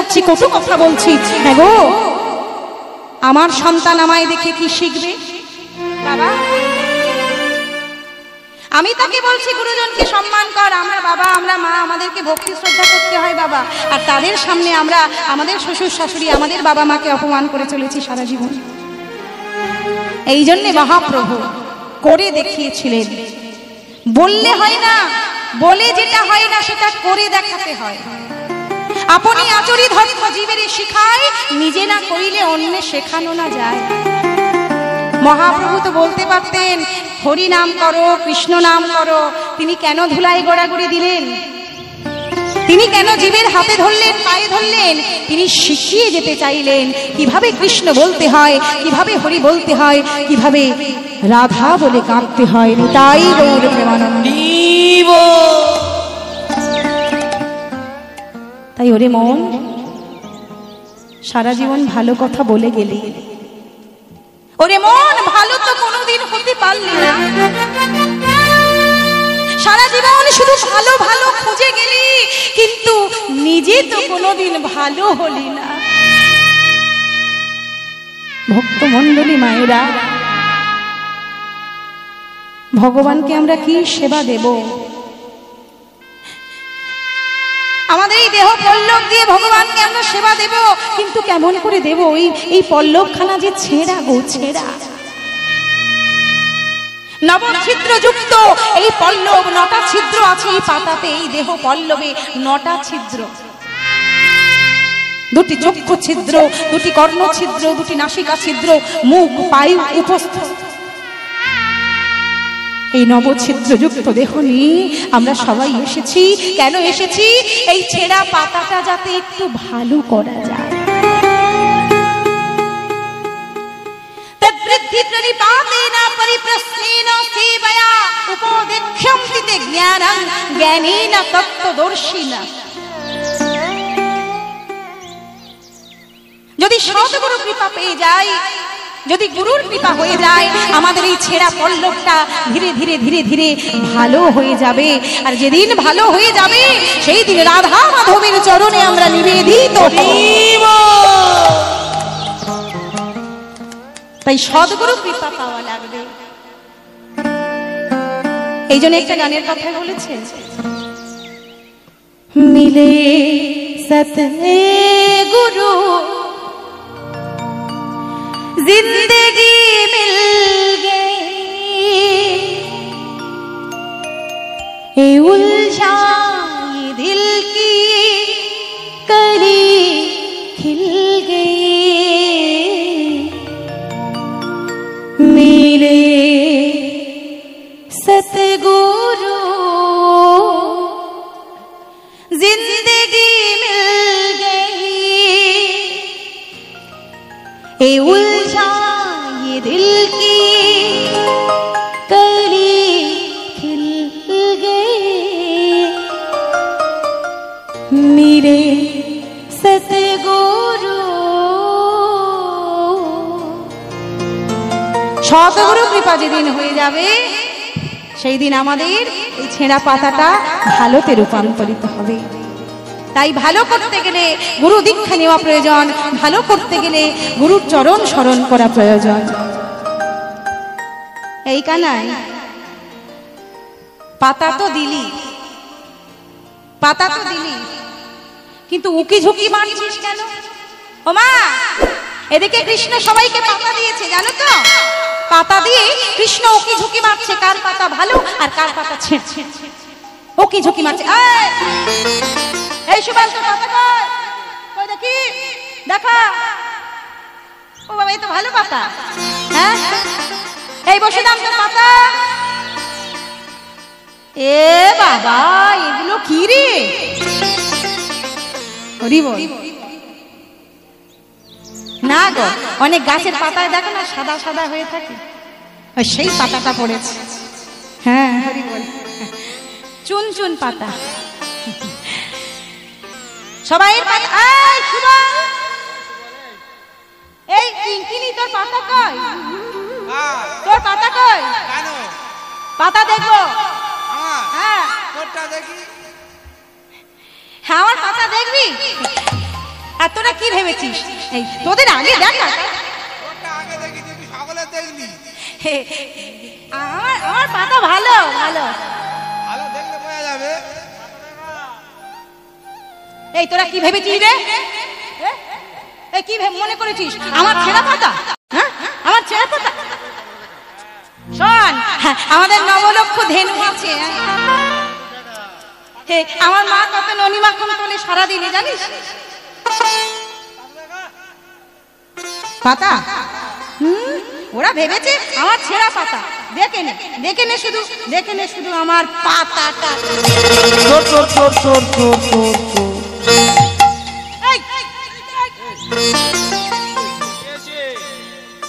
করছি, কটু কথা বলছি, হ্যাঁ গো আমার সন্তান আমায় দেখে কি শিখবে? বাবা আমি তাকে বলছি গুরুজনকে সম্মান কর, আমরা বাবা আমরা মা, আমাদেরকে ভক্তি শ্রদ্ধা করতে হয় বাবা, আর তাদের সামনে আমরা আমাদের শ্বশুর শাশুড়ি আমাদের বাবা মাকে অপমান করে চলেছি সারা জীবন। এই জন্যে মহাপ্রভু করে দেখিয়েছিলেন। বললে হয় না, বলে যেটা হয় না সেটা করে দেখাতে হয়। আপনি আচরি ধর্ম জীবের শিখায়, নিজে না করিলে অন্য শেখানো না যায়। মহাপ্রভু তো বলতে পারতেন হরি নাম করো, কৃষ্ণ নাম করো, তিনি কেন ধুলায় গড়াগড়ি দিলেন? তিনি কেন জীবের হাতে ধরলেন, পায়ে ধরলেন? তিনি শিখিয়ে যেতে চাইলেন কিভাবে কৃষ্ণ বলতে হয়, কিভাবে হরি বলতে হয়, কিভাবে রাধা বলে কাঁদতে হয়। তাই গৌর প্রেমানন্দ। তাই ওরে মন, সারা জীবন ভালো কথা বলে গেলি, ওরে মন ভালো তো কোনোদিন হতে পারলি না। সারা জীবন শুধু ভালো ভালো খুঁজে গেলি, কিন্তু নিজে তো কোনোদিন ভালো হলি না। ভক্ত মণ্ডলী মায়েরা, ভগবানকে আমরা কি সেবা দেব? আমাদের এই দেহ পল্লব দিয়ে ভগবানকে আমরা সেবা দেব, কিন্তু কেমন করে দেব? এই পল্লবখানা যে ছেঁড়া গো, ছেঁড়া। নবছিদ্র যুক্ত এই পল্লব, 9টা ছিদ্র আছে এই পাতাতে, এই দেহ পল্লবে 9টা ছিদ্র। 2টি চক্ষু ছিদ্র, 2টি কর্ণ ছিদ্র, 2টি নাসিকা ছিদ্র, মুখ পায়ু উপস্থ। এই নবছিদ্র যুক্ত দেহ নিয়ে আমরা সবাই এসেছি। কেন এসেছি? এই ছেঁড়া পাতাটা যাতে একটু ভালো করা যায়। তদ্বৃদ্ধি প্রণিপাতেন পরিপ্রশ্নেন সেবয়া উপদেক্ষ্যন্তি তে জ্ঞানং জ্ঞানেন তত্ত্বদর্শিনা। যদি সদ্গুরু কৃপা পেয়ে যায়, যদি গুরুর কৃপা হয়ে যায়, আমাদের এই ছেঁড়া পল্লবটা ধীরে ধীরে ধীরে ধীরে ভালো হয়ে যাবে। আর যেদিন ভালো হয়ে যাবে সেই দিন রাধা মাধবের চরণে আমরা নিবেদিত হইব। তাই সদ্গুরু কৃপা পাওয়া লাগবে। এই জন্য একটা গানের কথা বলেছে, মিলে সতগুরু जिंदगी मिल गई, ये उलझाई दिल की कली खिल गई। मेरे सतगुरु जिंदगी मिल गई, ये उलझाई दिल की कली खिल गई। मेरे सतगुरु। সতগুরু কৃপা যেদিন হয়ে যাবে সেই দিন আমাদের এই ছেঁড়া পাতাটা ভালোতে রূপান্তরিত হবে। তাই ভালো করতে গেলে গুরু দীক্ষা নেওয়া প্রয়োজন, ভালো করতে গেলে গুরুর চরণ স্মরণ করা প্রয়োজন। এই কানাই পাতা তো দিলি, পাতা তো দিলি, কিন্তু উকি ঝুঁকি মারছিস কেন? ও মা, এদিকে কৃষ্ণ সবাইকে পাতা দিয়েছে জানো তো? পাতা দিয়ে কৃষ্ণ উকি ঝুঁকি মারছে, কার পাতা ভালো আর কার পাতা ছেঁড়ছে, উকি ঝুঁকি মারছে। এই সুভাষ তো পাতা কই, কই দেখি, দেখা। ও বাবা, এই তো ভালো পাতা। হ্যাঁ, এই বসে দাম তো পাতা। এ বাবা, এগুলো কি রে? হরি বল না গো, অনেক গাছের পাতায় দেখো না সাদা সাদা হয়ে থাকে, সেই পাতাটা পড়েছে। হ্যাঁ, হরি বল, চুন চুন পাতা। সবাই পাতা। এই শুভা, এই কিঙ্কিনি, তোর পাতা কই? তোর পাতা কই? পাতা দেখবো। হ্যাঁ, তোরটা দেখি। হ্যাঁ, আমার পাতা দেখবি? আর ভেবেছিস? এই তোদের আগে দেখা আমার পাতা ভালো ভালো। এই তোরা কি ভেবেছিস রে? এই কি মনে করেছিস আমার ছেঁড়া পাতা? হ্যাঁ আমার ছেঁড়া পাতা? শোন, আমাদের নবলক্ষ ধেনু আছে। আমার মা কত ননি মাখন তোলে সারাদিনে জানিস? পাতা ওরা ভেবেছে আমার ছেঁড়া পাতা। দেখে নে দেখে নে শুধু, দেখে নে শুধু আমার পাতাটা।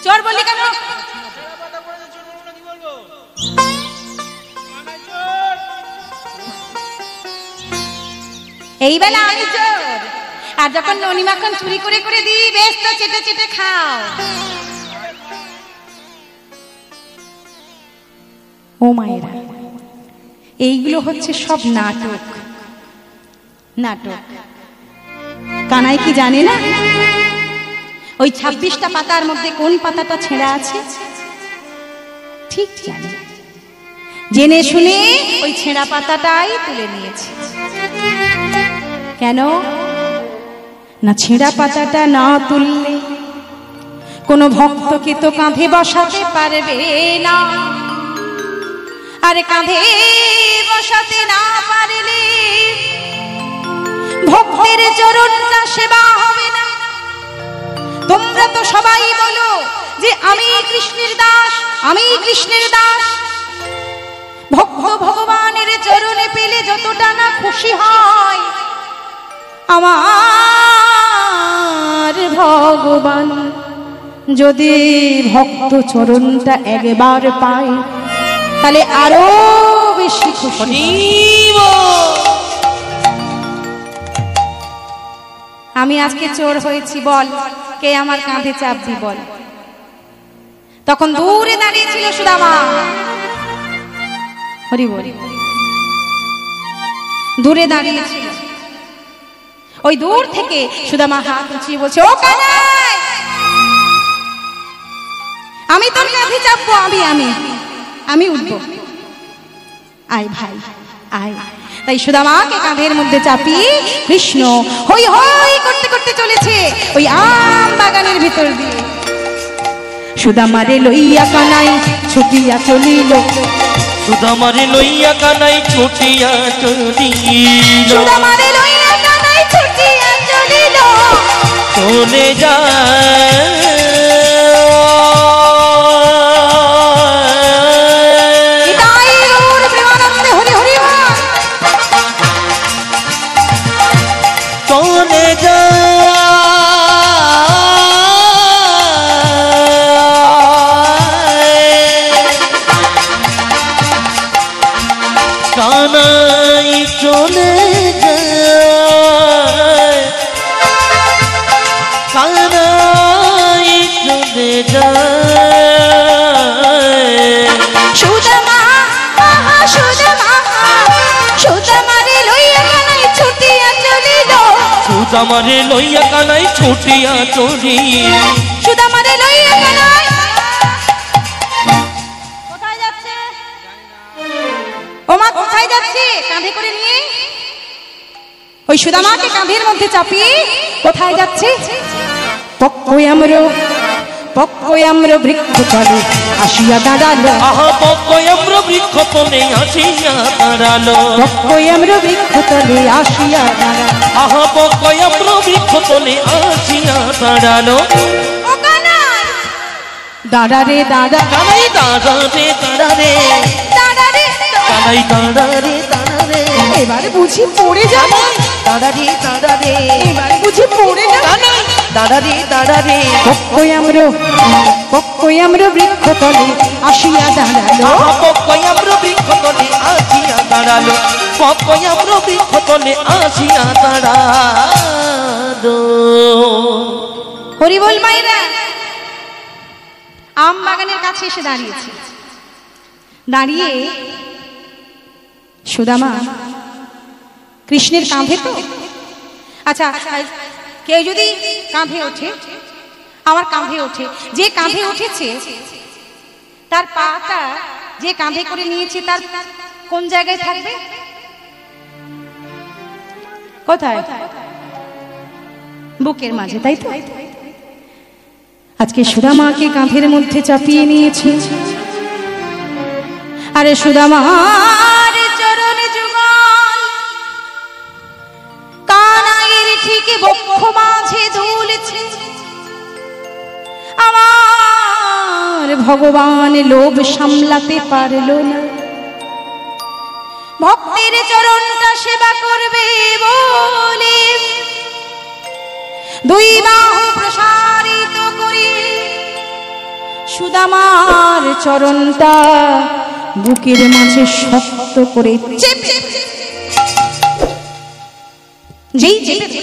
চোর বলি কেন? এই বেলা আমি চোর, আর যখন ননি মাখন চুরি করে করে দিই বেশ তো চেটে চেটে খাও। ও মায়েরা, এইগুলো হচ্ছে সব নাটক। নাটক কানাই কি জানে না ওই 26টা পাতার মধ্যে কোন পাতাটা ছেঁড়া আছে? ঠিক জানে, জেনে শুনে ওই ছেঁড়া পাতাটাই তুলে নিয়েছে। কেন না, ছেঁড়া পাতাটা না তুললে কোনো ভক্তকে তো কাঁধে বসাতে পারবে না, আর কাঁধে বসাতে না পারলে ভক্তের চরণটা সেবা হবে না। তোমরা তো সবাই বলো যে আমি কৃষ্ণের দাস, আমি কৃষ্ণের দাস। ভক্ত ভগবানের চরণে পেলে যতটা না খুশি হয়, আমার ভগবান যদি ভক্ত চরণটা একবার পায় তাহলে আরো বেশি খুশি। আমি আজকে চোর হয়েছি, বল কে আমার কাঁধে চাপবি বল? তখন দূরে দাঁড়িয়েছিল সুদামা। হরি বল, দূরে দাঁড়িয়েছিল। ওই দূর থেকে সুদামা হাত উঁচিয়ে বলছে, ও কানাই, আমি তোর কাঁধে চাপবো, আমি আমি আমি উঠবো, আয় ভাই আয়। তাই সুদামাকে কাঁধের মধ্যে চাপিয়ে কৃষ্ণ হই হই করতে করতে চলেছে ওই আম বাগানের ভিতর দিয়ে। সুদামারে লইয়া কানাই ছুটিয়া চলিল, সুদামারে লইয়া কানাই ছুটিয়া চলিল, সুদামারে লইয়া কানাই ছুটিয়া চলিল, চলে যায় কানাই চলে যায়, কানাই চলে যায়। সুদামা সুদামা সুদামারে লইয়া কানাই ছুটিয়া চলিল, সুদামারে লইয়া কানাই ছুটিয়া চলিল, সুদামারে লইয়া কানাই কোথায় যাচ্ছে? ওমা কোথায় যাচ্ছে? কাঁধে করে নিয়ে ওই সুদামাকে কাঁধের মধ্যে চাপিয়ে কোথায় যাচ্ছে? পক্কয়াম্র বৃক্ষতলে আসিয়া দাঁড়ালো, আহা পক্কয়াম্র বৃক্ষতলে আসিয়া দাঁড়ালো, পক্কয়াম্র বৃক্ষতলে আসিয়া দাঁড়ালো, আহা পক্কয়াম্র বৃক্ষতলে আসিয়া দাঁড়ালো। ও কানাই দাঁড়া রে দাঁড়া, কানাই দাঁড়া রে দাঁড়া রে, দাঁড়া রে কানাই দাঁড়া রে দাঁড়া রে, এবারে বুঝি পড়ে যাবে, দাঁড়া রে দাঁড়া রে, এবারে বুঝি পড়ে যাবে। দাঁড়া রে দাঁড়া রে, পক্কয়াম্র বৃক্ষতলে আসিয়া দাঁড়ালো, আহা পক্কয়াম্র বৃক্ষতলে আসিয়া দাঁড়ালো, পক্কয়াম্র বৃক্ষতলে আসিয়া দাঁড়ালো। হরি বল মাইরা। আম বাগানের কাছে এসে দাঁড়িয়েছে। দাঁড়িয়ে সুদামা কৃষ্ণের কাঁধে তো, আচ্ছা কেউ যদি কাঁধে ওঠে, আমার কাঁধে ওঠে, যে কাঁধে উঠেছে তার পাটা যে কাঁধে করে নিয়েছে তার কোন জায়গায় থাকবে? কোথায়? বুকের মাঝে, তাই তো? আজকে সুদামাকে কাঁধের মধ্যে চাপিয়ে নিয়েছে। আরে সুদামার চরণ যুগল কানাইয়ের ঠিক বক্ষ মাঝে দুলছে। আমার ভগবান লোভ সামলাতে পারলো না, ভক্তের চরণটা সেবা করবে বলে দুই বাহু প্রসারিত করে সুদামার চরণটা বুকের মাঝে শক্ত করে চেপে যেই চেপে